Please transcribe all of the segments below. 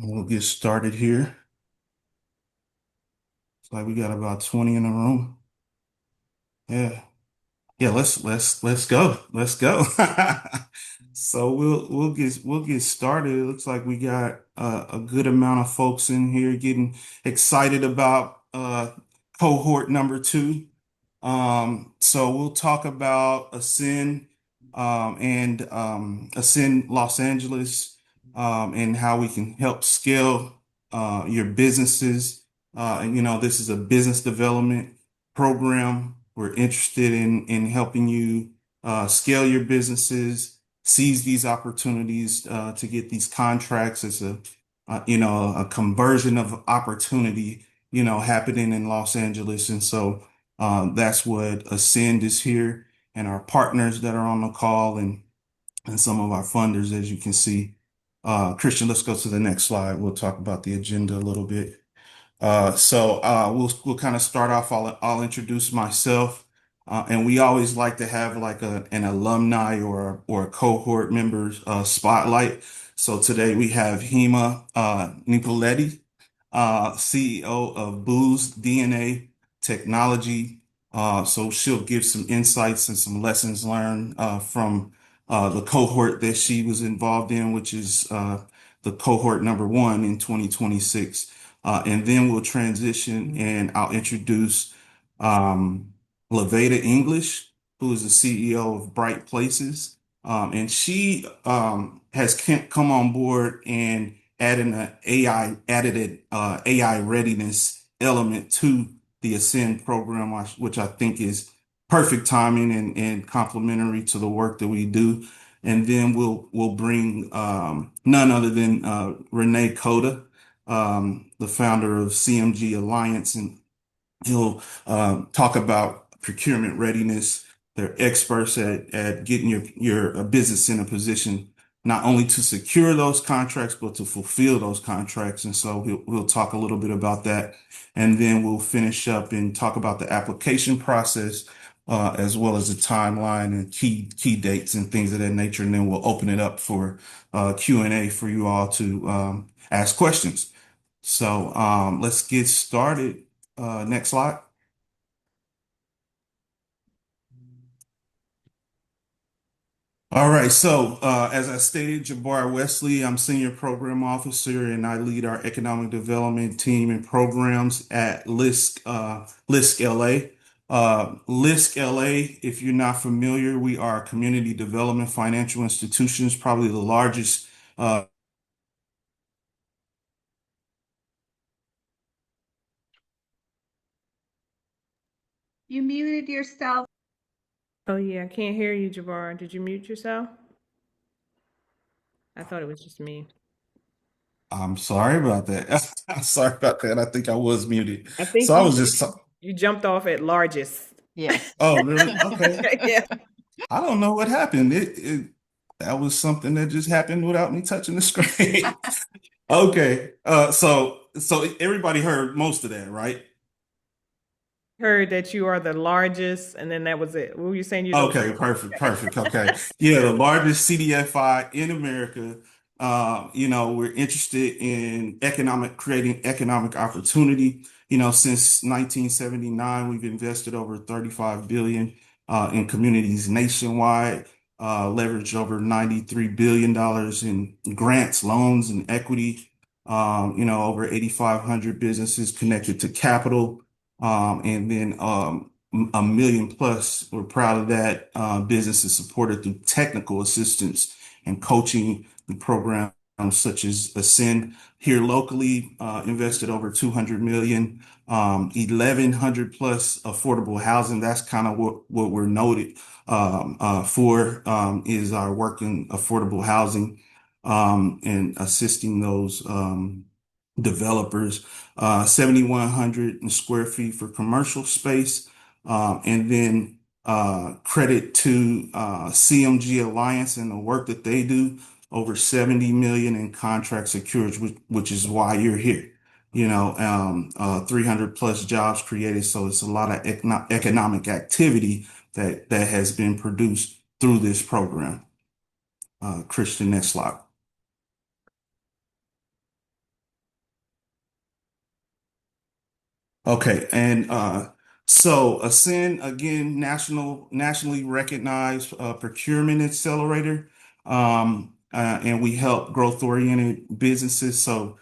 We'll get started here. It's like we got about 20 in the room. Yeah. Yeah, let's go. Let's go. So we'll get started. It looks like we got a good amount of folks in here getting excited about cohort number two. So we'll talk about Ascend and Ascend Los Angeles and how we can help scale your businesses. And this is a business development program. We're interested in helping you scale your businesses, seize these opportunities to get these contracts. It's a conversion of opportunity, happening in Los Angeles. And so that's what Ascend is here, and our partners that are on the call, and some of our funders, as you can see. Christian, let's go to the next slide. We'll talk about the agenda a little bit. We'll kind of start off. I'll introduce myself, and we always like to have like an alumni or a cohort members spotlight. So today we have Hema Nicoletti, CEO of Booz DNA Technology. So she'll give some insights and some lessons learned from the cohort that she was involved in, which is the cohort number one in 2026. And then we'll transition and I'll introduce um, Laveda English, who is the CEO of Bright Places. And she has come on board and added an AI readiness element to the Ascend program, which I think is perfect timing and complementary to the work that we do. And then we'll bring none other than Renee Coda, the founder of CMG Alliance, and he'll talk about procurement readiness. They're experts at getting your business in a position not only to secure those contracts, but to fulfill those contracts. And so we'll talk a little bit about that. And then we'll finish up and talk about the application process, as well as the timeline and key dates and things of that nature. And then we'll open it up for Q&A for you all to ask questions. So let's get started. Next slide. All right. So as I stated, Jabbar Wesley, I'm Senior Program Officer, and I lead our economic development team and programs at LISC LA. LISC LA, if you're not familiar, we are a community development financial institutions, probably the largest. You muted yourself. Oh yeah, I can't hear you, Jabbar. Did you mute yourself? I thought it was just me. I'm sorry about that. I'm sorry about that. I think I was muted. I think So I you was just, you jumped off at largest. Yes. oh, really? Okay. Yeah. I don't know what happened. That was something that just happened without me touching the screen. Okay. So everybody heard most of that, right? Heard that you are the largest, and then that was it. What were you saying? You're the Okay, perfect, perfect. Okay. Yeah, the largest CDFI in America. We're interested in creating economic opportunity. Since 1979, we've invested over 35 billion in communities nationwide, leveraged over $93 billion in grants, loans, and equity. Over 8,500 businesses connected to capital. And then a million plus. We're proud of that. Business is supported through technical assistance and coaching the programs such as Ascend here locally, invested over 200 million, 1,100 plus affordable housing. That's kind of what we're noted for is our work in affordable housing and assisting those developers, 7,100 square feet for commercial space. And then credit to CMG Alliance and the work that they do, over 70 million in contract secured, which is why you're here. 300 plus jobs created. So it's a lot of economic activity that has been produced through this program. Christian, next slide. Okay, and so Ascend again, nationally recognized procurement accelerator, and we help growth-oriented businesses. So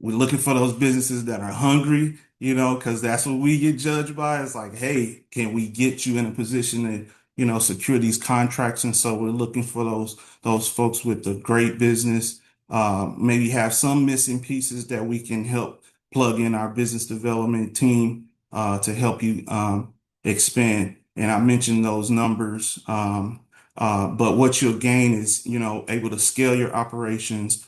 we're looking for those businesses that are hungry, because that's what we get judged by. It's like, hey, can we get you in a position to, secure these contracts? And so we're looking for those folks with the great business, maybe have some missing pieces that we can help plug in our business development team to help you expand. And I mentioned those numbers, but what you'll gain is, able to scale your operations,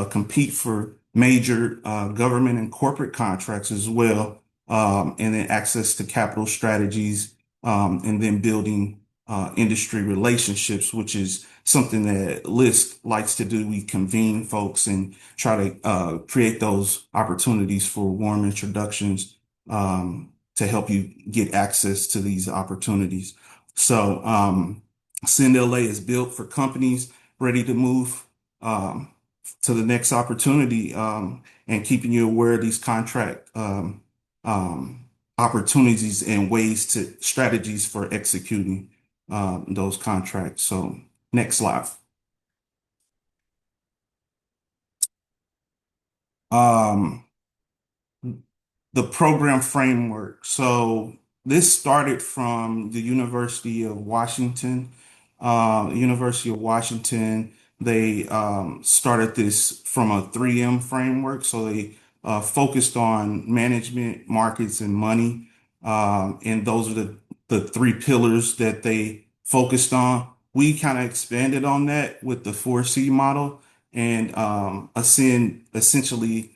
compete for major government and corporate contracts as well, and then access to capital strategies, and then building industry relationships, which is something that List likes to do. We convene folks and try to create those opportunities for warm introductions to help you get access to these opportunities. So Send LA is built for companies ready to move um, to the next opportunity, and keeping you aware of these contract opportunities and ways to strategies for executing those contracts. So next slide. Um, the program framework. So this started from the University of Washington. University of Washington, they started this from a 3M framework. So they focused on management, markets, and money. And those are the three pillars that they focused on. We kind of expanded on that with the 4C model, and Ascend essentially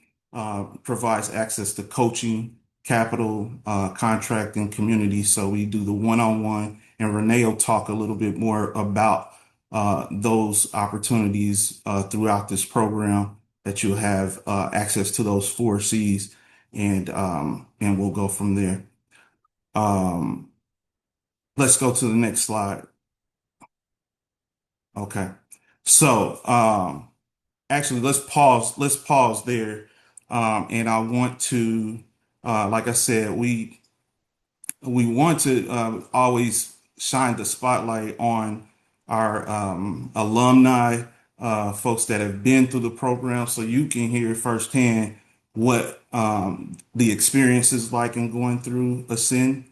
provides access to coaching, capital, contract, and community. So we do the one-on-one, and Renee will talk a little bit more about those opportunities throughout this program that you'll have access to those 4Cs, and we'll go from there. Um, let's go to the next slide. Okay. So, actually, let's pause there. And I want to, like I said, we want to always shine the spotlight on our alumni, folks that have been through the program, so you can hear firsthand what the experience is like in going through Ascend.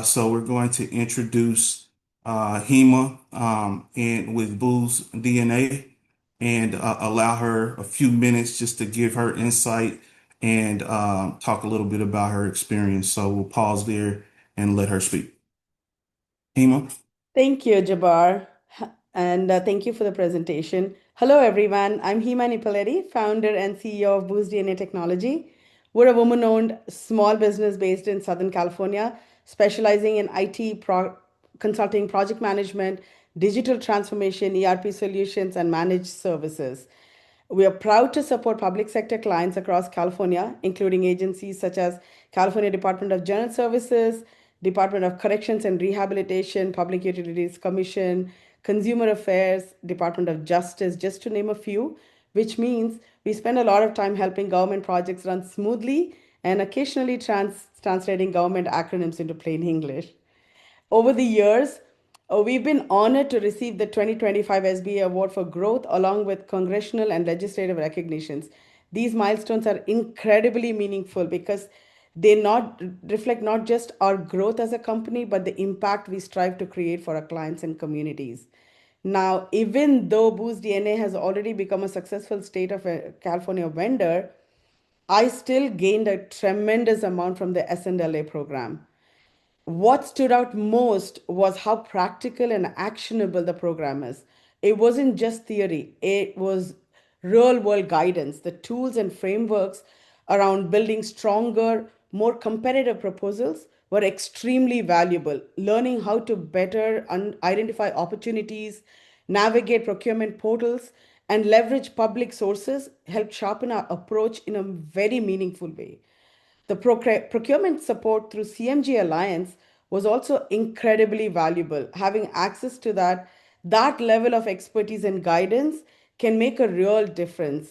So we're going to introduce Hema and with Boo's DNA, and allow her a few minutes just to give her insight and talk a little bit about her experience. So we'll pause there and let her speak. Hema? Thank you, Jabbar, and thank you for the presentation. Hello, everyone. I'm Hima Nipaleri, founder and CEO of Boost DNA Technology. We're a woman-owned small business based in Southern California, specializing in consulting, project management, digital transformation, ERP solutions, and managed services. We are proud to support public sector clients across California, including agencies such as California Department of General Services, Department of Corrections and Rehabilitation, Public Utilities Commission, Consumer Affairs, Department of Justice, just to name a few, which means we spend a lot of time helping government projects run smoothly and occasionally translating government acronyms into plain English. Over the years, we've been honored to receive the 2025 SBA Award for Growth along with congressional and legislative recognitions. These milestones are incredibly meaningful because they not reflect not just our growth as a company, but the impact we strive to create for our clients and communities. Now, even though Boost DNA has already become a successful state of a California vendor, I still gained a tremendous amount from the SNLA program. What stood out most was how practical and actionable the program is. It wasn't just theory, it was real world guidance. The tools and frameworks around building stronger, more competitive proposals were extremely valuable. Learning how to better identify opportunities, navigate procurement portals, and leverage public sources helped sharpen our approach in a very meaningful way. The procurement support through CMG Alliance was also incredibly valuable. Having access to that level of expertise and guidance can make a real difference,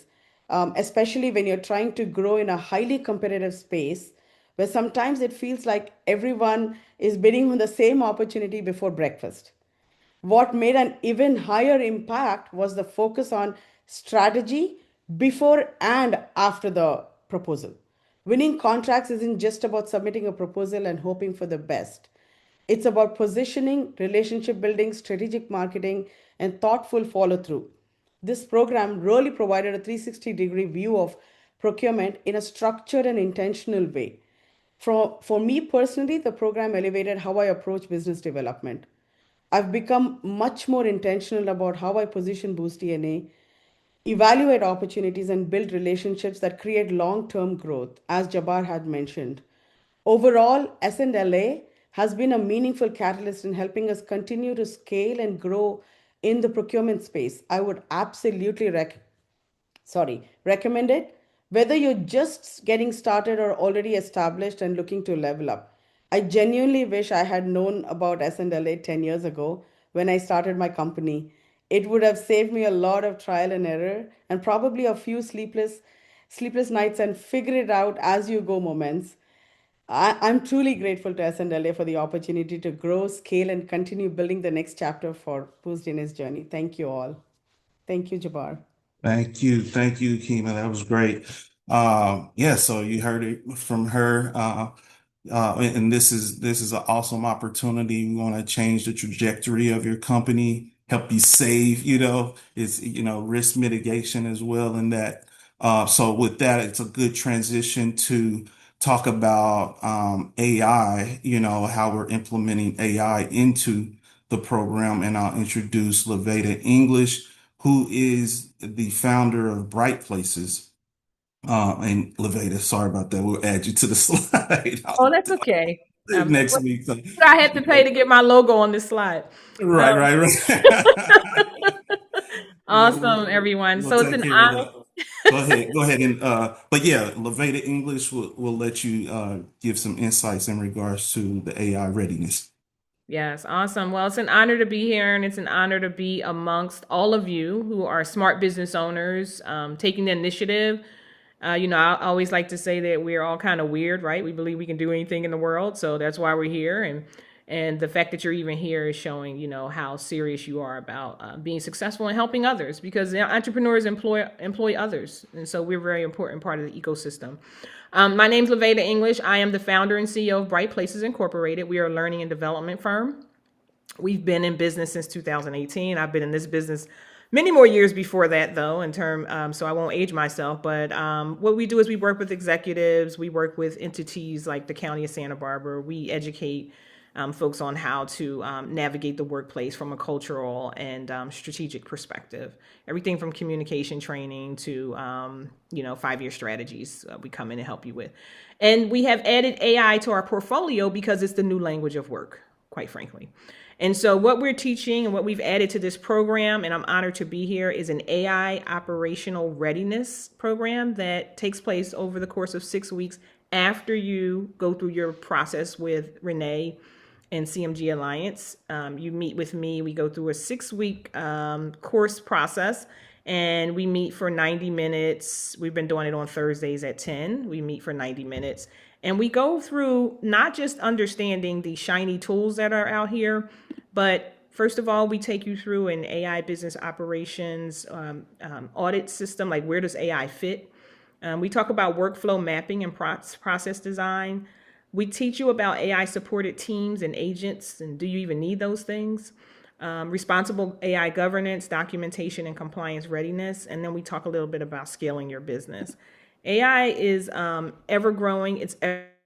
especially when you're trying to grow in a highly competitive space. where sometimes it feels like everyone is bidding on the same opportunity before breakfast. What made an even higher impact was the focus on strategy before and after the proposal. Winning contracts isn't just about submitting a proposal and hoping for the best. It's about positioning, relationship building, strategic marketing, and thoughtful follow through. This program really provided a 360-degree view of procurement in a structured and intentional way. For me personally, the program elevated how I approach business development. I've become much more intentional about how I position Boost DNA, evaluate opportunities, and build relationships that create long term growth, as Jabbar had mentioned. Overall, S&LA has been a meaningful catalyst in helping us continue to scale and grow in the procurement space. I would absolutely recommend it whether you're just getting started or already established and looking to level up. I genuinely wish I had known about S&LA 10 years ago when I started my company. It would have saved me a lot of trial and error and probably a few sleepless nights and figure it out as you go moments. I'm truly grateful to S&LA for the opportunity to grow, scale, and continue building the next chapter for Boost in his journey. Thank you all. Thank you, Jabbar. Thank you, Kima. That was great. Yeah, so you heard it from her. And this is an awesome opportunity. We want to change the trajectory of your company, help you save, it's, risk mitigation as well in that. So with that, it's a good transition to talk about AI, how we're implementing AI into the program. And I'll introduce Levada English, who is the founder of Bright Places. And Levada, sorry about that. We'll add you to the slide Oh, that's okay. next week. So, I had to pay to get my logo on this slide. right, Um, right, right. awesome, everyone. We'll So it's take an care of honor. that. Go ahead but yeah, Levada English will let you give some insights in regards to the AI readiness. Yes, awesome. Well, it's an honor to be here, and it's an honor to be amongst all of you who are smart business owners, taking the initiative. I always like to say that we're all kind of weird, right? We believe we can do anything in the world, so that's why we're here. And the fact that you're even here is showing, how serious you are about being successful and helping others, because entrepreneurs employ others, and so we're a very important part of the ecosystem. My name's Levada English. I am the founder and CEO of Bright Places Incorporated. We are a learning and development firm. We've been in business since 2018. I've been in this business many more years before that, though, so I won't age myself. But what we do is we work with executives, we work with entities like the County of Santa Barbara. We educate folks on how to navigate the workplace from a cultural and strategic perspective. Everything from communication training to 5-year strategies we come in and help you with. And we have added AI to our portfolio because it's the new language of work, quite frankly. And so what we're teaching and what we've added to this program, and I'm honored to be here, is an AI operational readiness program that takes place over the course of 6 weeks after you go through your process with Renee and CMG Alliance. You meet with me. We go through a 6-week course process, and we meet for 90 minutes. We've been doing it on Thursdays at 10. We meet for 90 minutes. And we go through not just understanding the shiny tools that are out here, but first of all, we take you through an AI business operations audit system, like where does AI fit? We talk about workflow mapping and process design. We teach you about AI supported teams and agents, and do you even need those things? Responsible AI governance, documentation, and compliance readiness. And then we talk a little bit about scaling your business. AI is ever growing, it's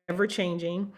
ever changing.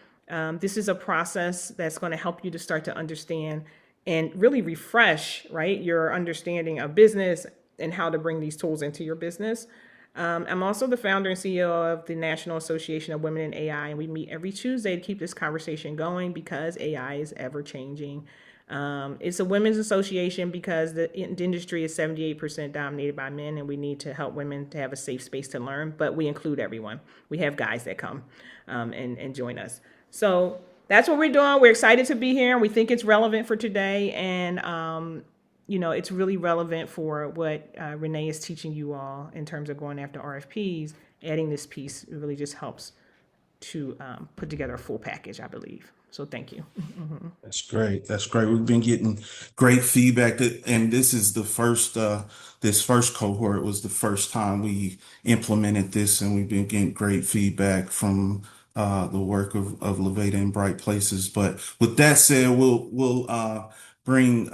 This is a process that's going to help you to start to understand and really refresh, right, your understanding of business and how to bring these tools into your business. I'm also the founder and CEO of the National Association of Women in AI, and we meet every Tuesday to keep this conversation going because AI is ever changing. It's a women's association because the industry is 78% dominated by men, and we need to help women to have a safe space to learn, but we include everyone. We have guys that come and join us. So that's what we're doing. We're excited to be here, and we think it's relevant for today, and it's really relevant for what Renee is teaching you all in terms of going after RFPs. Adding this piece really just helps to put together a full package, I believe. So thank you. That's great. That's great. We've been getting great feedback and this is the first this first cohort was the first time we implemented this and we've been getting great feedback from the work of Levada and Bright Places. But with that said, we'll bring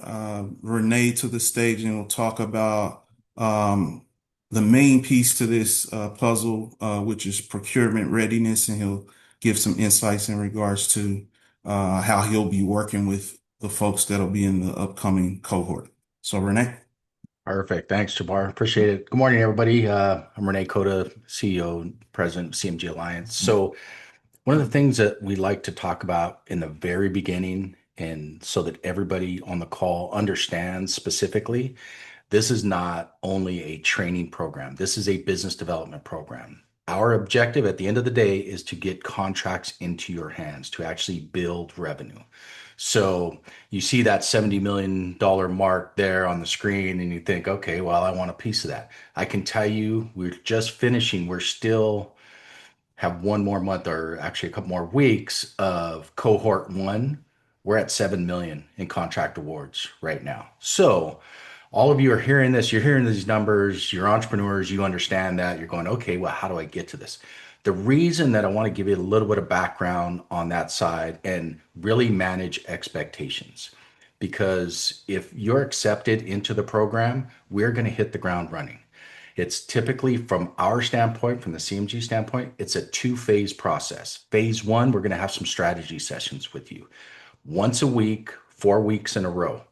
Renee to the stage and we'll talk about the main piece to this puzzle, which is procurement readiness, and he'll give some insights in regards to how he'll be working with the folks that'll be in the upcoming cohort. So, Renee. Perfect. Thanks, Jabbar. Appreciate it. Good morning, everybody. I'm Renee Cota, CEO and President of CMG Alliance. So, one of the things that we like to talk about in the very beginning, and so that everybody on the call understands specifically, this is not only a training program, this is a business development program. Our objective at the end of the day is to get contracts into your hands to actually build revenue. So you see that $70 million mark there on the screen, and you think, okay, well, I want a piece of that. I can tell you, we're just finishing, we're still have one more month or actually a couple more weeks of cohort one. We're at 7 million in contract awards right now. So all of you are hearing this, you're hearing these numbers, you're entrepreneurs, you understand that. You're going, okay, well, how do I get to this? The reason that I want to give you a little bit of background on that side and really manage expectations, because if you're accepted into the program, we're going to hit the ground running. It's typically, from our standpoint, from the CMG standpoint, it's a two-phase process. Phase one, we're going to have some strategy sessions with you once a week, 4 weeks in a row,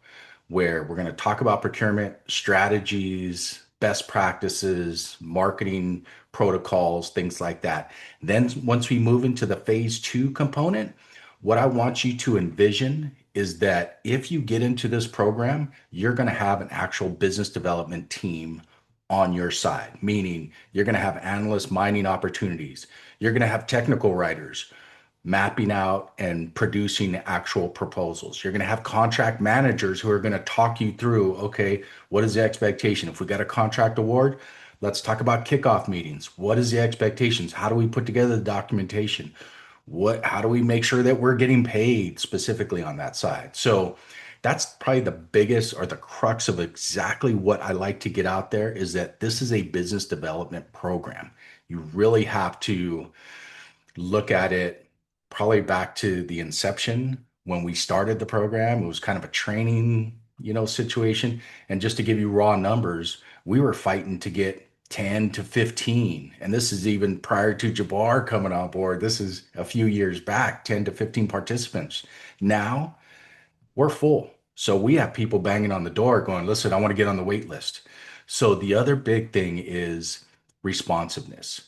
where we're going to talk about procurement strategies, best practices, marketing protocols, things like that. Then once we move into the phase two component, what I want you to envision is that if you get into this program, you're going to have an actual business development team on your side, meaning you're going to have analyst mining opportunities. You're going to have technical writers mapping out and producing actual proposals. You're going to have contract managers who are going to talk you through, okay, what is the expectation? If we got a contract award, let's talk about kickoff meetings. What is the expectations? How do we put together the documentation? How do we make sure that we're getting paid specifically on that side? So that's probably the biggest or the crux of exactly what I like to get out there, is that this is a business development program. You really have to look at it probably back to the inception when we started the program. It was kind of a training, situation. And just to give you raw numbers, we were fighting to get 10 to 15. And this is even prior to Jabbar coming on board. This is a few years back, 10 to 15 participants. Now we're full. So we have people banging on the door going, listen, I want to get on the wait list. So the other big thing is responsiveness.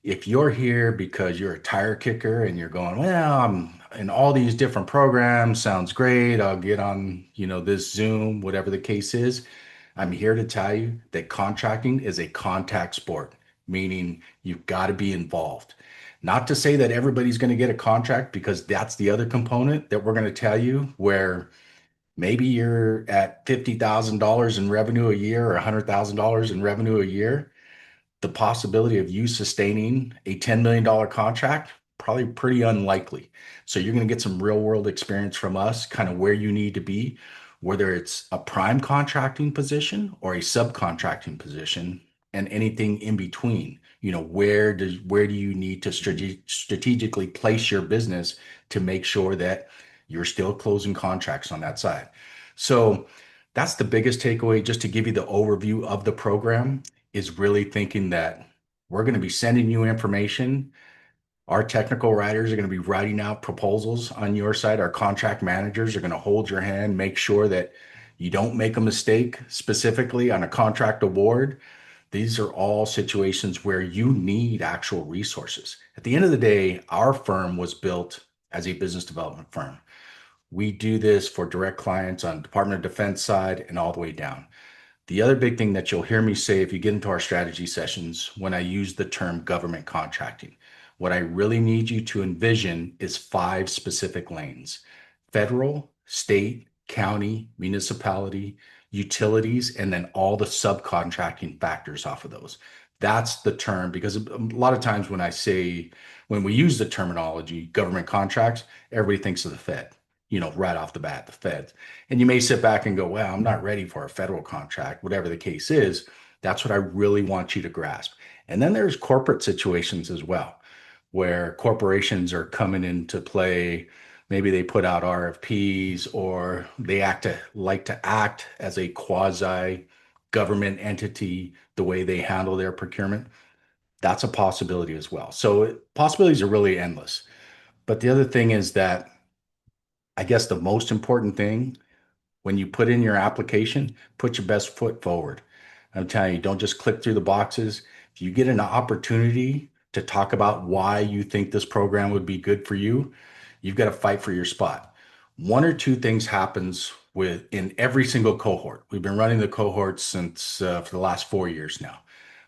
If you're here because you're a tire kicker and you're going, well, I'm in all these different programs, sounds great, I'll get on, this Zoom, whatever the case is. I'm here to tell you that contracting is a contact sport, meaning you've got to be involved. Not to say that everybody's going to get a contract, because that's the other component that we're going to tell you, where maybe you're at $50,000 in revenue a year or $100,000 in revenue a year. The possibility of you sustaining a $10 million contract, probably pretty unlikely. So you're going to get some real world experience from us, kind of where you need to be, whether it's a prime contracting position or a subcontracting position, and anything in between. Where do you need to strategically place your business to make sure that you're still closing contracts on that side? So that's the biggest takeaway, just to give you the overview of the program, is really thinking that we're going to be sending you information. Our technical writers are going to be writing out proposals on your side. Our contract managers are going to hold your hand, make sure that you don't make a mistake specifically on a contract award. These are all situations where you need actual resources. At the end of the day, our firm was built as a business development firm. We do this for direct clients on Department of Defense side and all the way down. The other big thing that you'll hear me say if you get into our strategy sessions, when I use the term government contracting, what I really need you to envision is 5 specific lanes: federal, state, county, municipality, utilities, and then all the subcontracting factors off of those. That's the term, because a lot of times when we use the terminology government contracts, everybody thinks of the Fed, right off the bat, the Fed. And you may sit back and go, well, I'm not ready for a federal contract, whatever the case is. That's what I really want you to grasp. And then there's corporate situations as well, where corporations are coming into play. Maybe they put out RFPs, or they like to act as a quasi government entity, the way they handle their procurement. That's a possibility as well. So possibilities are really endless. But the other thing is that, I guess, the most important thing when you put in your application, put your best foot forward. I'm telling you, don't just click through the boxes. If you get an opportunity to talk about why you think this program would be good for you, you've got to fight for your spot. One or two things happens in every single cohort. We've been running the cohorts since for the last 4 years now.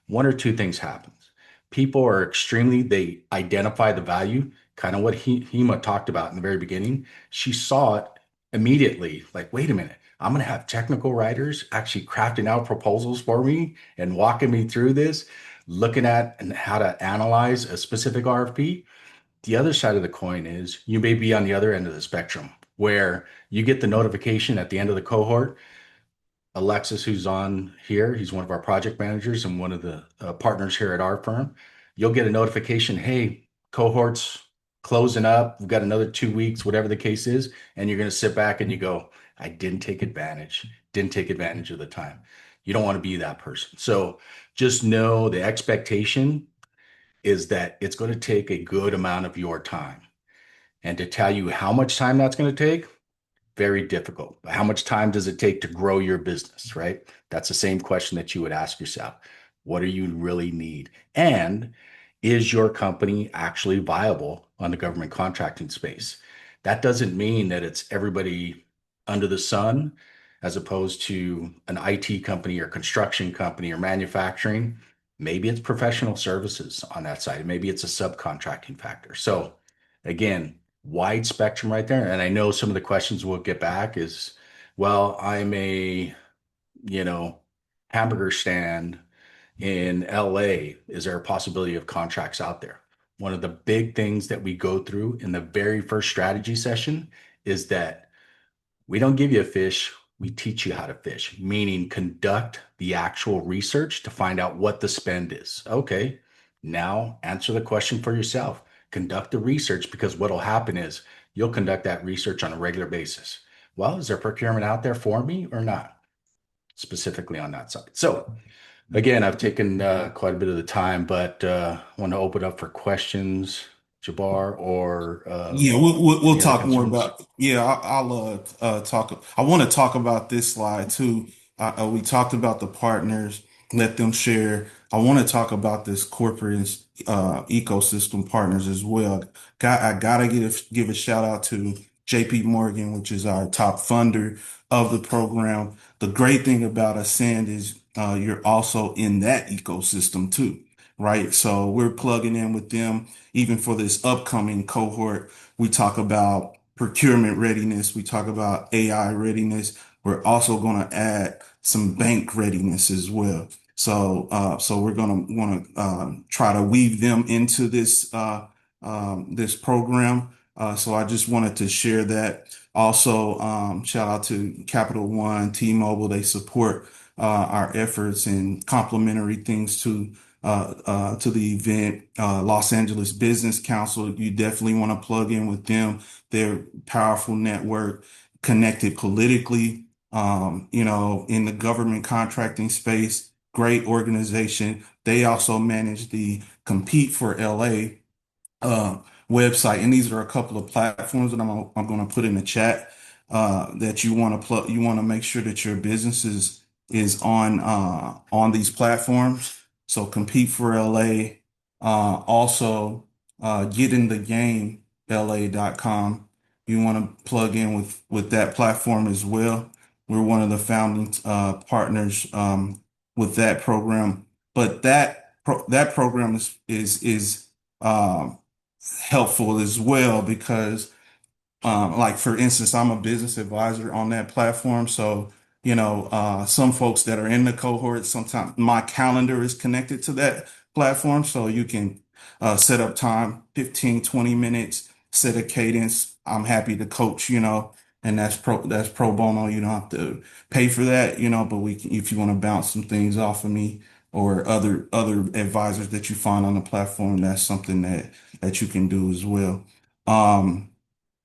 One or two things happens. People are they identify the value, kind of what Hema talked about in the very beginning. She saw it immediately, like, wait a minute, I'm going to have technical writers actually crafting out proposals for me and walking me through this, looking at and how to analyze a specific RFP. The other side of the coin is you may be on the other end of the spectrum, where you get the notification at the end of the cohort. Alexis, who's on here, he's one of our project managers and one of the partners here at our firm. You'll get a notification, hey, cohort's closing up. We've got another 2 weeks, whatever the case is. And you're going to sit back and you go, I didn't take advantage of the time. You don't want to be that person. So just know the expectation is that it's going to take a good amount of your time. And to tell you how much time that's going to take, very difficult. How much time does it take to grow your business, right? That's the same question that you would ask yourself. What do you really need? And is your company actually viable on the government contracting space? That doesn't mean that it's everybody under the sun, as opposed to an IT company or construction company or manufacturing. Maybe it's professional services on that side. Maybe it's a subcontracting factor. So again, wide spectrum right there. And I know some of the questions we'll get back is, well, I'm a, you know, hamburger stand in LA. Is there a possibility of contracts out there? One of the big things that we go through in the very first strategy session is that we don't give you a fish, we teach you how to fish, meaning conduct the actual research to find out what the spend is. Okay, now answer the question for yourself. Conduct the research, because what'll happen is you'll conduct that research on a regular basis. Well, is there procurement out there for me or not? Specifically on that side. So again, I've taken quite a bit of the time, but want to open up for questions, Jabbar, or Yeah, we'll any other talk more concerns. about. Yeah, I'll talk. I want to talk about this slide too. We talked about the partners, let them share. I want to talk about this corporate ecosystem partners as well. I gotta give a shout out to JP Morgan, which is our top funder of the program. The great thing about Ascend is you're also in that ecosystem too, right? So we're plugging in with them even for this upcoming cohort. We talk about procurement readiness. We talk about AI readiness. We're also going to add some bank readiness as well. So we're going to want to try to weave them into this program. So I just wanted to share that. Also, shout out to Capital One, T-Mobile. They support our efforts and complementary things to the event. Los Angeles Business Council, you definitely want to plug in with them. They're powerful network, connected politically, in the government contracting space. Great organization. They also manage the Compete for LA uh, website, and these are a couple of platforms that I'm going to put in the chat that you want to plug. You want to make sure that your business is on these platforms. So compete for LA. Also, get in the game LA.com. You want to plug in with that platform as well. We're one of the founding partners with that program, but that program is um, helpful as well because like for instance, I'm a business advisor on that platform. So some folks that are in the cohort, sometimes my calendar is connected to that platform. So you can set up time, 15, 20 minutes, set a cadence. I'm happy to coach, and that's pro bono. You don't have to pay for that, but if you want to bounce some things off of me or other advisors that you find on the platform, that's something that you can do as well. Um,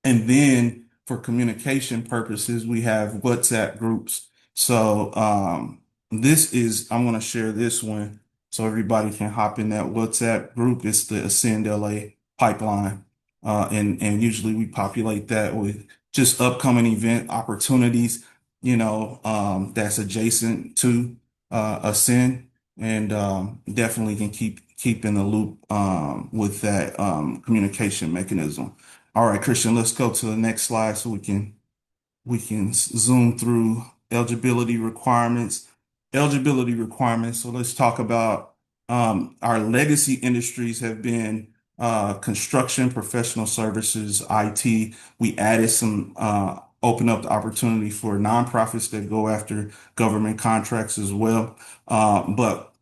and then for communication purposes, we have WhatsApp groups. So I'm going to share this one so everybody can hop in that WhatsApp group. It's the Ascend LA pipeline. And usually we populate that with just upcoming event opportunities, that's adjacent to Ascend, and definitely can keep in the loop with that communication mechanism. All right, Christian, let's go to the next slide so we can zoom through eligibility requirements. Eligibility requirements. So let's talk about our legacy industries have been construction, professional services, IT. We added some open up the opportunity for nonprofits that go after government contracts as well. But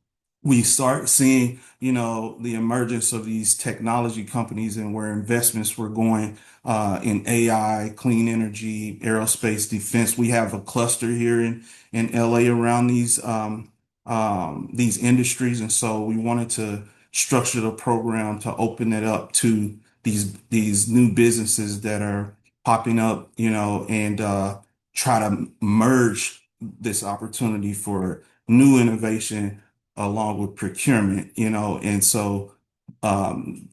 we start seeing, the emergence of these technology companies and where investments were going in AI, clean energy, aerospace, defense. We have a cluster here in LA around these industries, and so we wanted to structure the program to open it up to these new businesses that are popping up, and try to merge this opportunity for new innovation along with procurement, and so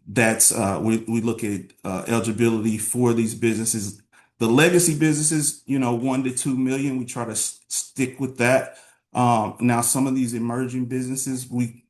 that's we look at eligibility for these businesses. The legacy businesses, 1 to 2 million, we try to stick with that. Now, some of these emerging businesses, we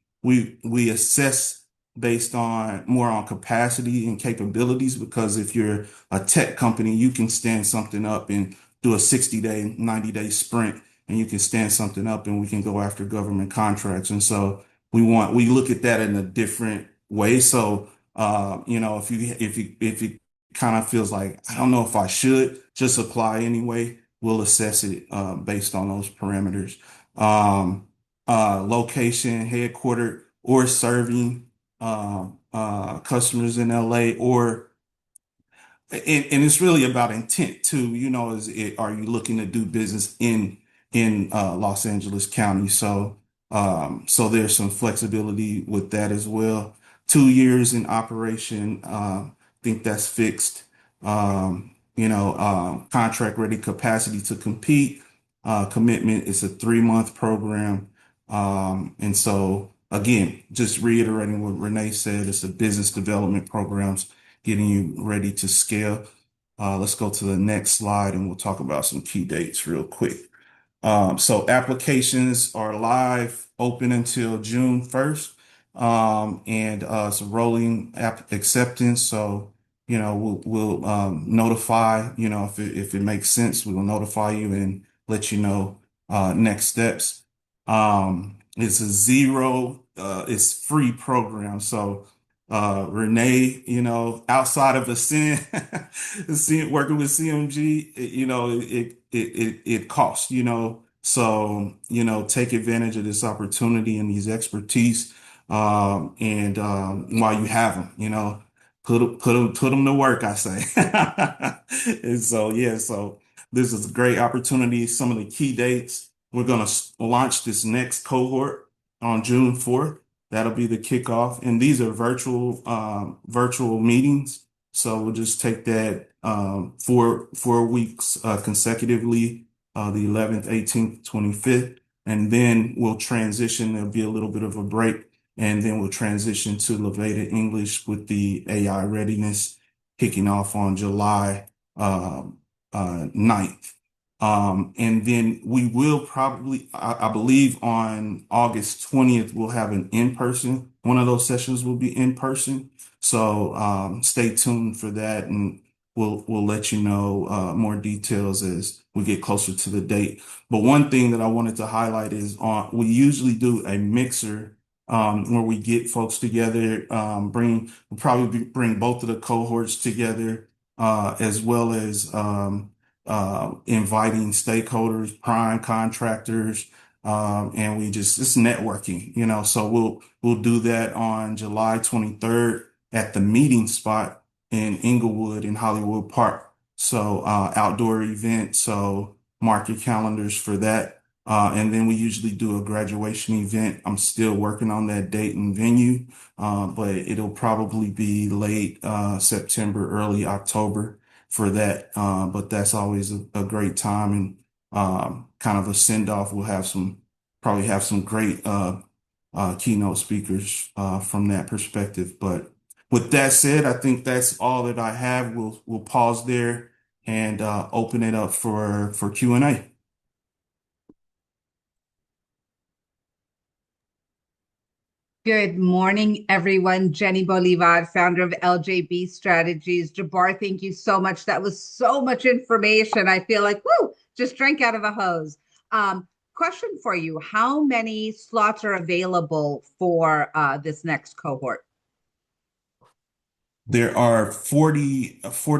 assess based on more on capacity and capabilities, because if you're a tech company, you can stand something up and do a 60-day, 90-day sprint, and you can stand something up and we can go after government contracts. And so we look at that in a different way. So, if you kind of feels like, I don't know if I should just apply anyway, we'll assess it based on those parameters. Um, Location, headquartered or serving customers in LA, or and it's really about intent too. Are you looking to do business in Los Angeles County? So there's some flexibility with that as well. 2 years in operation, think that's fixed. Contract ready, capacity to compete. Commitment is a 3-month program. And so again, just reiterating what Renee said, it's a business development programs getting you ready to scale. Let's go to the next slide and we'll talk about some key dates real quick. So applications are live, open until June 1st. And it's a rolling app acceptance. So, we'll notify, if it makes sense, we will notify you and let you know next steps. It's a it's free program. So Renee, outside of Ascend, working with CMG, it costs, so, take advantage of this opportunity and these expertise, and while you have them, put them to work, I say. And so, yeah, so this is a great opportunity. Some of the key dates, we're going to launch this next cohort on June 4th. That'll be the kickoff. And these are virtual meetings. So we'll just take that four weeks consecutively, the 11th, 18th, 25th. And then we'll transition. There'll be a little bit of a break. And then we'll transition to Levada English with the AI readiness kicking off on July 9th. And then we will probably, I believe on August 20th, we'll have an in-person. One of those sessions will be in person. So stay tuned for that, and we'll let you know more details as we get closer to the date. But one thing that I wanted to highlight is we usually do a mixer where we get folks together, we'll probably bring both of the cohorts together, as well as inviting stakeholders, prime contractors, and it's networking, so we'll do that on July 23rd at the meeting spot in Inglewood in Hollywood Park. So outdoor event, so mark your calendars for that. And then we usually do a graduation event. I'm still working on that date and venue, but it'll probably be late September, early October for that. But that's always a great time and kind of a send off. We'll probably have some great keynote speakers from that perspective. But with that said, I think that's all that I have. We'll pause there and open it up for Q&A. Good morning, everyone. Jenny Bolivar, founder of LJB Strategies. Jabbar, thank you so much. That was so much information. I feel like, woo, just drank out of a hose. Question for you. How many slots are available for this next cohort? There are 40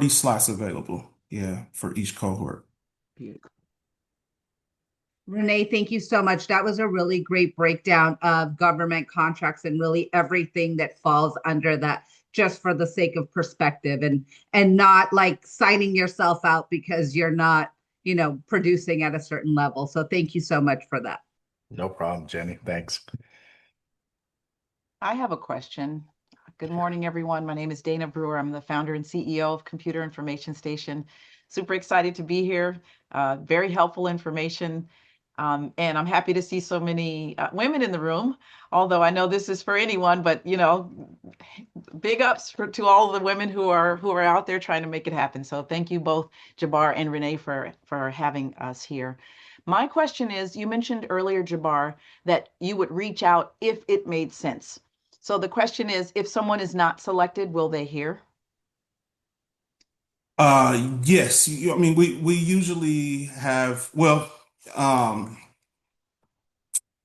slots available, yeah, for each cohort. Renee, thank you so much. That was a really great breakdown of government contracts and really everything that falls under that, just for the sake of perspective and not like signing yourself out because you're not, producing at a certain level. So thank you so much for that. No problem, Jenny. Thanks. I have a question. Good morning, everyone. My name is Dana Brewer. I'm the founder and CEO of Computer Information Station. Super excited to be here. Very helpful information. And I'm happy to see so many women in the room, although I know this is for anyone, but big ups to all the women who are out there trying to make it happen. So thank you both, Jabbar and Renee, for having us here. My question is, you mentioned earlier, Jabbar, that you would reach out if it made sense. So the question is, if someone is not selected, will they hear? Yes. I mean, we usually have, well,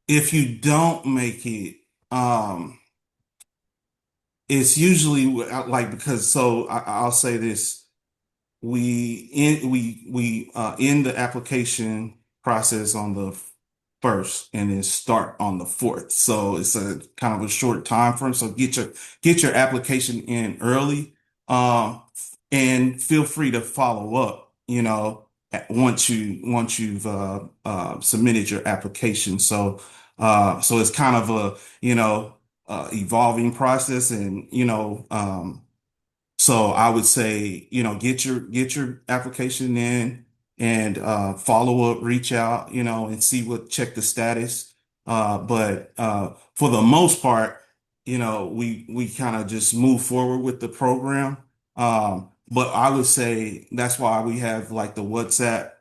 if you don't make it, it's usually like, because I'll say this. We end the application process on the first and then start on the fourth. So it's a kind of a short time frame. So get your application in early, um, and feel free to follow up. Once you've submitted your application. So it's kind of a evolving process, and so I would say, get your application in and follow up, reach out, and check the status. But for the most part, we kind of just move forward with the program. But I would say that's why we have like the WhatsApp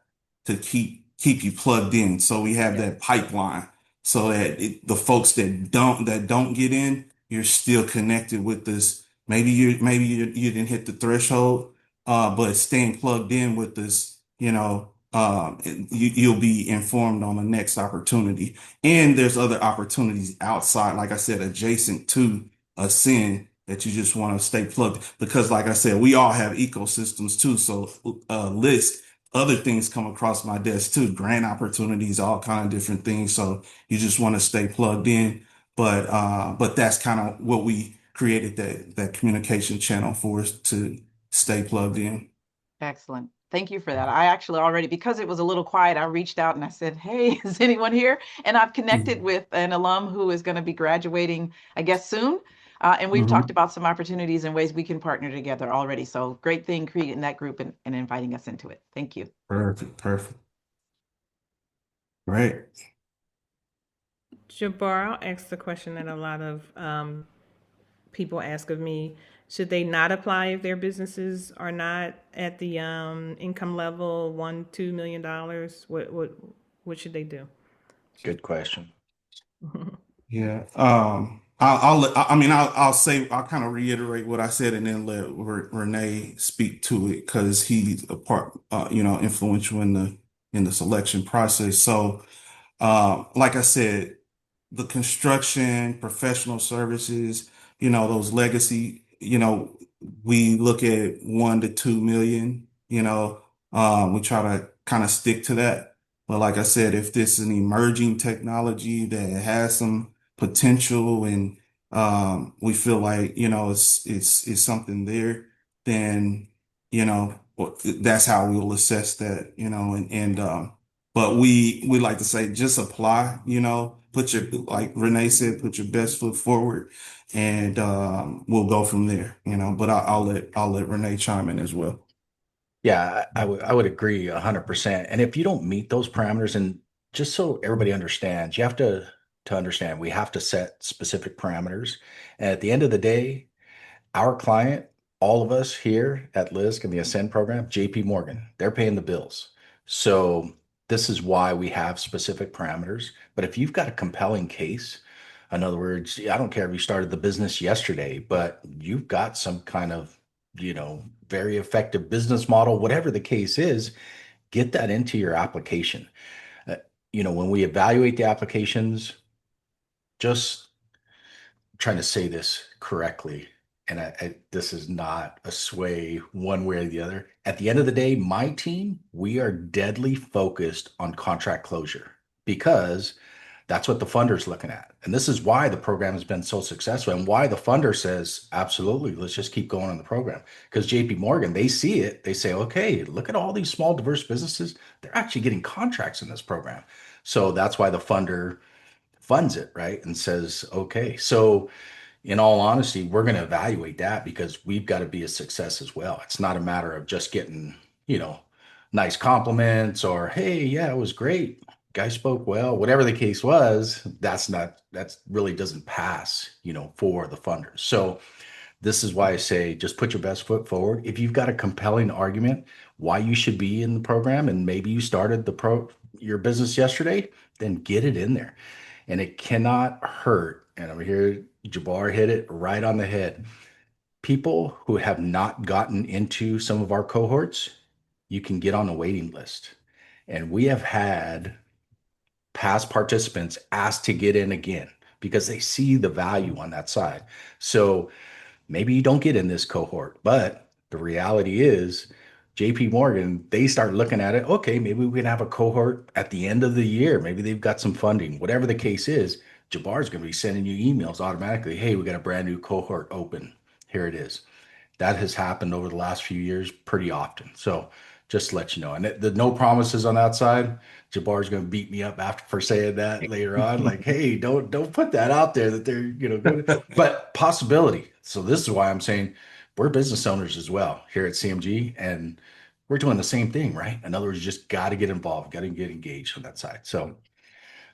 to keep you plugged in. So we have that pipeline so that the folks that don't get in, you're still connected with this. Maybe you didn't hit the threshold, but staying plugged in with this, you'll be informed on the next opportunity. And there's other opportunities outside, like I said, adjacent to Ascend that you just want to stay plugged, because like I said, we all have ecosystems too. So list other things come across my desk too, grant opportunities, all kind of different things. So you just want to stay plugged in. But that's kind of what we created, that communication channel for us to stay plugged in. Excellent. Thank you for that. I actually already, because it was a little quiet, I reached out and I said, hey, is anyone here? And I've connected with an alum who is going to be graduating, I guess, soon. And we've talked Mhm. about some opportunities and ways we can partner together already. So great thing creating that group and inviting us into it. Thank you. Perfect, perfect. Great. Jabbar, I'll ask the question that a lot of people ask of me. Should they not apply if their businesses are not at the income level $1-2 million? What should they do? Good question. Yeah. I'll say, I'll kind of reiterate what I said and then let Renee speak to it, because he's a part, influential in the selection process. So, like I said, the construction, professional services, those legacy, we look at 1 to 2 million, We try to kind of stick to that. But like I said, if this is an emerging technology that has some potential and we feel like, it's something there, then, that's how we'll assess that, but we like to say just apply, put your, like Renee said, put your best foot forward and we'll go from there, but I'll let Renee chime in as well. Yeah, I would agree 100%. And if you don't meet those parameters, and just so everybody understands, you have to understand we have to set specific parameters. And at the end of the day, our client, all of us here at LISC and the Ascend program, JP Morgan, they're paying the bills. So this is why we have specific parameters. But if you've got a compelling case, in other words, I don't care if you started the business yesterday, but you've got some kind of, very effective business model, whatever the case is, get that into your application. Uh, when we evaluate the applications, just trying to say this correctly, and this is not a sway one way or the other. At the end of the day, my team, we are deadly focused on contract closure because that's what the funder's looking at. And this is why the program has been so successful and why the funder says, absolutely, let's just keep going on the program. Because JP Morgan, they see it, they say, okay, look at all these small, diverse businesses. They're actually getting contracts in this program. So that's why the funder funds it, right? And says, okay. So in all honesty, we're going to evaluate that because we've got to be a success as well. It's not a matter of just getting, you know, nice compliments or, hey, yeah, it was great. Guy spoke well, whatever the case was. That's really doesn't pass, for the funders. So this is why I say just put your best foot forward. If you've got a compelling argument why you should be in the program and maybe you started your business yesterday, then get it in there. And it cannot hurt. And over here, Jabbar hit it right on the head. People who have not gotten into some of our cohorts, you can get on a waiting list. And we have had past participants ask to get in again because they see the value on that side. So maybe you don't get in this cohort, but the reality is JP Morgan, they start looking at it. Okay, maybe we can have a cohort at the end of the year. Maybe they've got some funding. Whatever the case is, Jabbar is going to be sending you emails automatically. Hey, we got a brand new cohort open. Here it is. That has happened over the last few years pretty often. So just to let you know. And the no promises on that side. Jabbar's going to beat me up after for saying that later on. Like, hey, don't put that out there that they're good. But possibility. So this is why I'm saying we're business owners as well here at CMG, and we're doing the same thing, right? In other words, you just got to get involved, got to get engaged on that side. So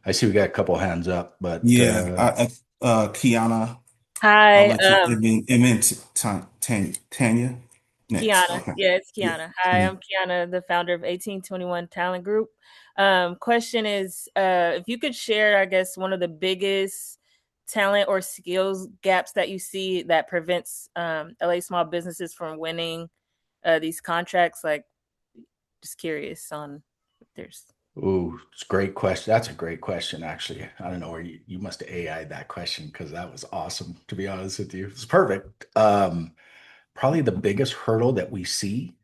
I see we got a couple hands up, but Yeah, Kiana, I'll Hi, let you. Tanya next. Kiana. Okay. Yeah, it's Yeah. Kiana. Hi, Yeah. I'm Kiana, the founder of 1821 Talent Group. Question is, if you could share, I guess, one of the biggest talent or skills gaps that you see that prevents LA small businesses from winning these contracts. Like, just curious on if there's. Ooh, it's a great question. That's a great question, actually. I don't know where you must have AI'd that question because that was awesome, to be honest with you. It's perfect. Probably the biggest hurdle that we see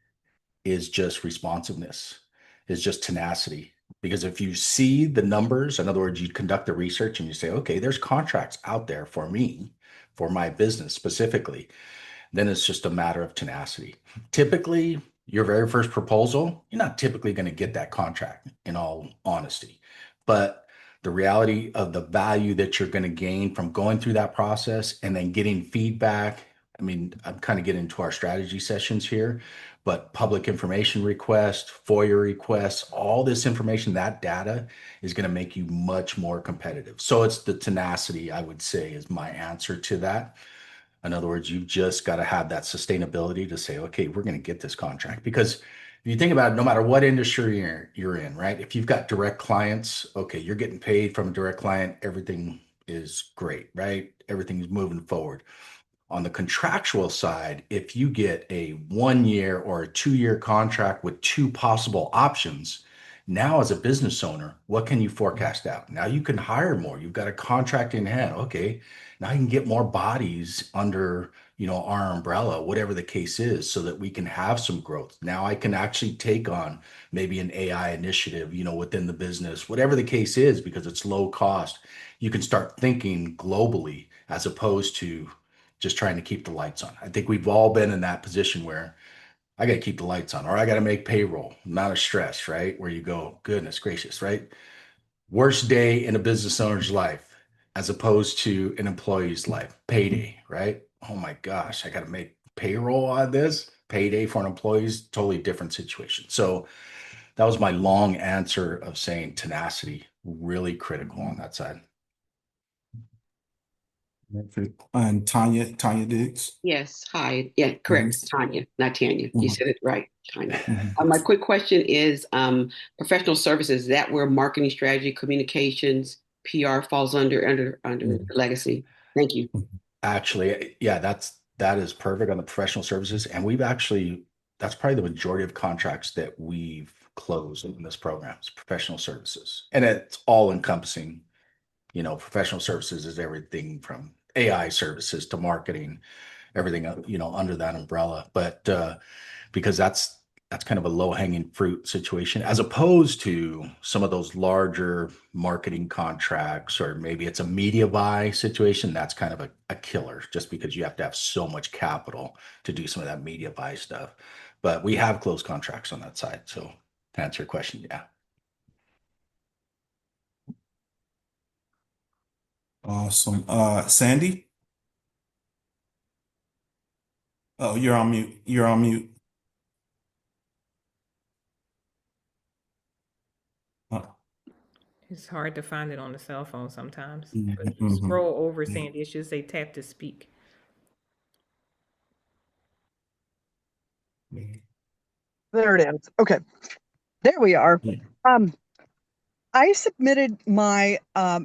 is just responsiveness, is just tenacity. Because if you see the numbers, in other words, you conduct the research and you say, okay, there's contracts out there for me, for my business specifically, then it's just a matter of tenacity. Typically, your very first proposal, you're not typically going to get that contract, in all honesty. But the reality of the value that you're going to gain from going through that process and then getting feedback. I mean, I'm kind of getting into our strategy sessions here, but public information requests, FOIA requests, all this information, that data is going to make you much more competitive. So it's the tenacity, I would say, is my answer to that. In other words, you've just got to have that sustainability to say, okay, we're going to get this contract. Because if you think about it, no matter what industry you're in, right? If you've got direct clients, okay, you're getting paid from a direct client, everything is great, right? Everything's moving forward. On the contractual side, if you get a 1 year or a 2 year contract with two possible options, Now, as a business owner, what can you forecast out? Now you can hire more. You've got a contract in hand. Okay, now you can get more bodies under, our umbrella, whatever the case is, so that we can have some growth. Now I can actually take on maybe an AI initiative, within the business, whatever the case is, because it's low cost. You can start thinking globally as opposed to just trying to keep the lights on. I think we've all been in that position where I got to keep the lights on, or I got to make payroll. Amount of stress, right? Where you go, goodness gracious, right? Worst day in a business owner's life as opposed to an employee's life. Payday, right? Oh my gosh, I got to make payroll on this. Payday for an employee's totally different situation. So that was my long answer of saying tenacity, really critical on that side. Perfect. And Tanya Diggs. Yes, hi. Yeah, correct. Yes. Tanya, not Tanya. You said it right, Tanya. Mhm. My quick question is professional services, is that where marketing strategy, communications, PR falls under Mhm. legacy? Thank you. Actually, yeah, that is perfect on the professional services. And that's probably the majority of contracts that we've closed in this program is professional services. And it's all encompassing, professional services is everything from AI services to marketing, everything, under that umbrella. But because that's kind of a low hanging fruit situation as opposed to some of those larger marketing contracts, or maybe it's a media buy situation. That's kind of a killer just because you have to have so much capital to do some of that media buy stuff. But we have closed contracts on that side. So to answer your question, yeah. Awesome. Sandy? Oh, you're on mute. You're on mute. Uh, It's hard to find it on the cell phone sometimes. But if you mhm. scroll over, Yeah. Sandy, it should say tap to speak. There it is. Okay, there we are. Yeah. Um, I submitted my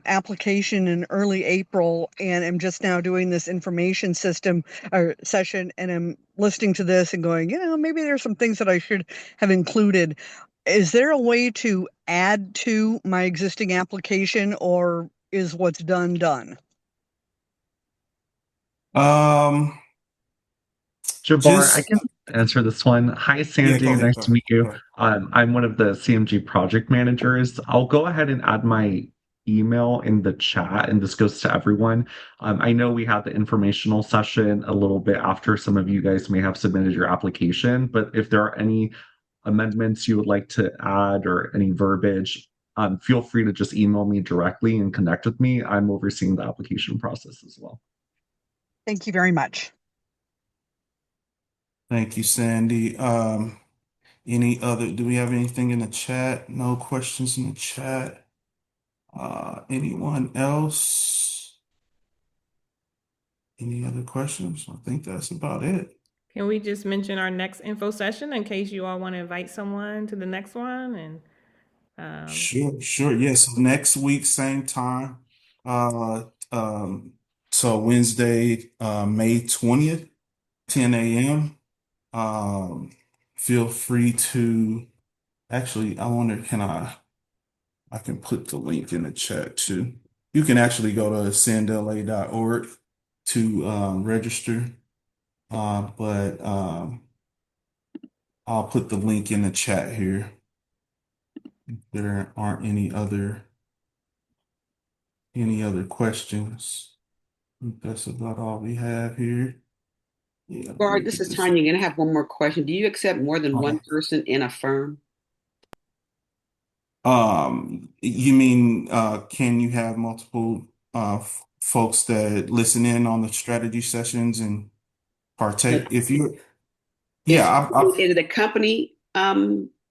application in early April and am just now doing this information system or session, and I'm listening to this and going, maybe there's some things that I should have included. Is there a way to add to my existing application, or is what's done done? Um, Jabbar, I just can answer this one. Hi, yeah, go Sandy. ahead. Nice Go to ahead. meet you. Go ahead. I'm one of the CMG project managers. I'll go ahead and add my email in the chat, and this goes to everyone. I know we had the informational session a little bit after some of you guys may have submitted your application, but if there are any amendments you would like to add or any verbiage, feel free to just email me directly and connect with me. I'm overseeing the application process as well. Thank you very much. Thank you, Sandy. Do we have anything in the chat? No questions in the chat. Anyone else? Any other questions? I think that's about it. Can we just mention our next info session in case you all want to invite someone to the next one? And Sure, sure. Yeah, so next week, same time. Uh, so Wednesday, May 20th, 10 a.m. Um, feel free to actually, I wonder, I can put the link in the chat too. You can actually go to sendla.org to register. But I'll put the link in the chat here. There aren't any other questions. I think that's about all we have here. Yeah, let me Bart, this get is this. Tanya. I'm gonna have one more question. Do you accept more than one Uh, person in a firm? you mean can you have multiple folks that listen in on the strategy sessions and partake? If you, Is yeah, is it a company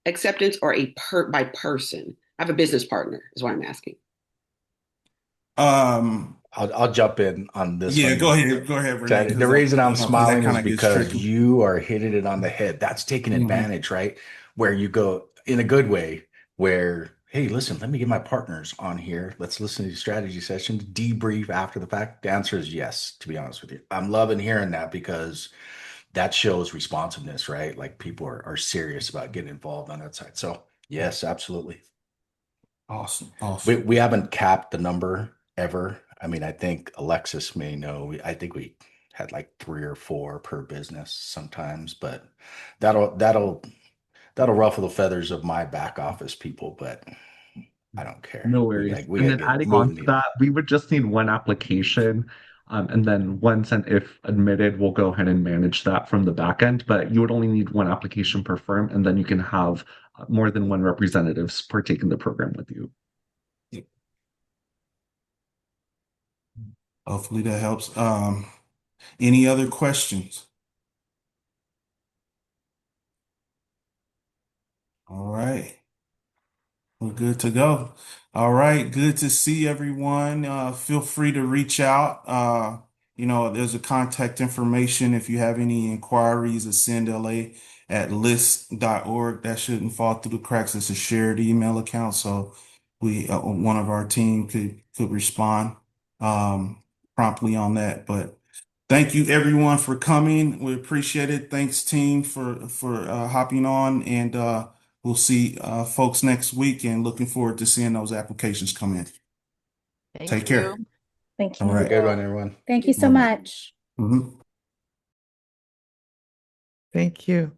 acceptance or a by person? I have a business partner, is what I'm asking. I'll jump in on this Yeah, one. go ahead, Renee, The because reason I'm because that smiling kind is of gets because tricky. you are hitting it on the head. That's taking Hmm. advantage, right? Where you go in a good way, where, hey, listen, let me get my partners on here. Let's listen to these strategy sessions, debrief after the fact. The answer is yes, to be honest with you. I'm loving hearing that because that shows responsiveness, right? Like people are serious about getting involved on that side. So Yes, absolutely. Awesome. Awesome. We haven't capped the number ever. I mean, I think Alexis may know. I think we had like 3 or 4 per business sometimes, but that'll ruffle the feathers of my back office people, but I don't care. No We worries. got we And got to then get adding move on the to needle. that, we would just need one application. And then once and if admitted, we'll go ahead and manage that from the back end. But you would only need one application per firm, and then you can have more than one representatives partake in the program with you. Hopefully that helps. Any other questions? All right. We're good to go. All right. Good to see everyone. Feel free to reach out. There's a contact information if you have any inquiries, ascendla at list.org. That shouldn't fall through the cracks. It's a shared email account. So one of our team could respond, promptly on that. But thank you everyone for coming. We appreciate it. Thanks team for hopping on, and we'll see folks next week, and looking forward to seeing those applications come in. Take Thank care. you. Thank All you. Have a right. good one, everyone. Thank you so All right. much. Mhm. Thank you.